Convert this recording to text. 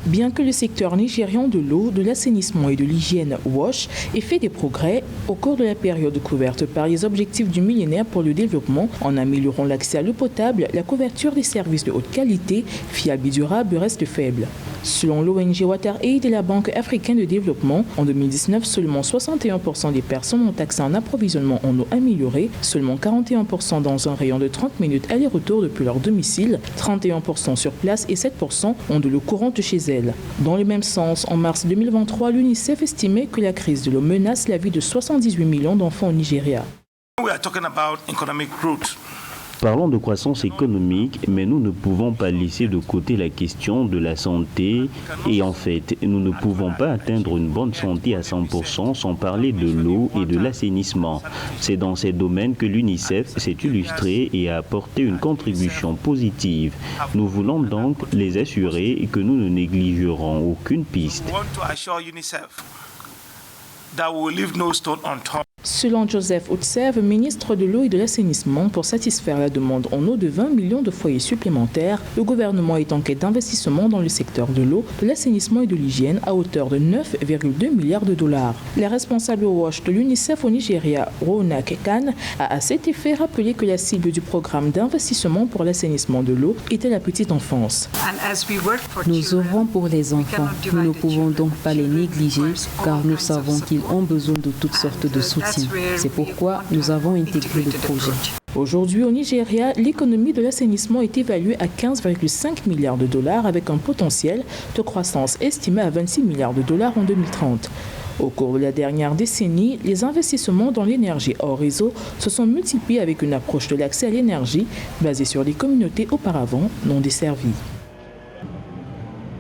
Bien que le secteur nigérian de l'eau, de l'assainissement et de l'hygiène WASH ait fait des progrès au cours de la période couverte par les objectifs du millénaire pour le développement, en améliorant l'accès à l'eau potable, la couverture des services de haute qualité, fiable et durable reste faible. Selon l'ONG WaterAid et la Banque africaine de développement, en 2019, seulement 61% des personnes ont accès à un approvisionnement en eau amélioré, seulement 41% dans un rayon de 30 minutes aller-retour depuis leur domicile, 31% sur place et 7% ont de l'eau courante chez elles. Dans le même sens, en mars 2023, l'UNICEF estimait que la crise de l'eau menace la vie de 78 millions d'enfants au Nigeria. Parlons de croissance économique, mais nous ne pouvons pas laisser de côté la question de la santé. Et en fait, nous ne pouvons pas atteindre une bonne santé à 100% sans parler de l'eau et de l'assainissement. C'est dans ces domaines que l'UNICEF s'est illustré et a apporté une contribution positive. Nous voulons donc les assurer que nous ne négligerons aucune piste. Selon Joseph Utsev, ministre de l'eau et de l'assainissement, pour satisfaire la demande en eau de 20 millions de foyers supplémentaires, le gouvernement est en quête d'investissement dans le secteur de l'eau, de l'assainissement et de l'hygiène à hauteur de 9,2 milliards de dollars. La responsable WASH de l'UNICEF au Nigeria, Ronak Khan, a à cet effet rappelé que la cible du programme d'investissement pour l'assainissement de l'eau était la petite enfance. Nous œuvrons pour les enfants. Nous ne pouvons donc pas les négliger car nous savons qu'ils ont besoin de toutes sortes de soutien. C'est pourquoi nous avons intégré le projet. Aujourd'hui, au Nigeria, l'économie de l'assainissement est évaluée à 15,5 milliards de dollars avec un potentiel de croissance estimé à 26 milliards de dollars en 2030. Au cours de la dernière décennie, les investissements dans l'énergie hors réseau se sont multipliés avec une approche de l'accès à l'énergie basée sur les communautés auparavant non desservies.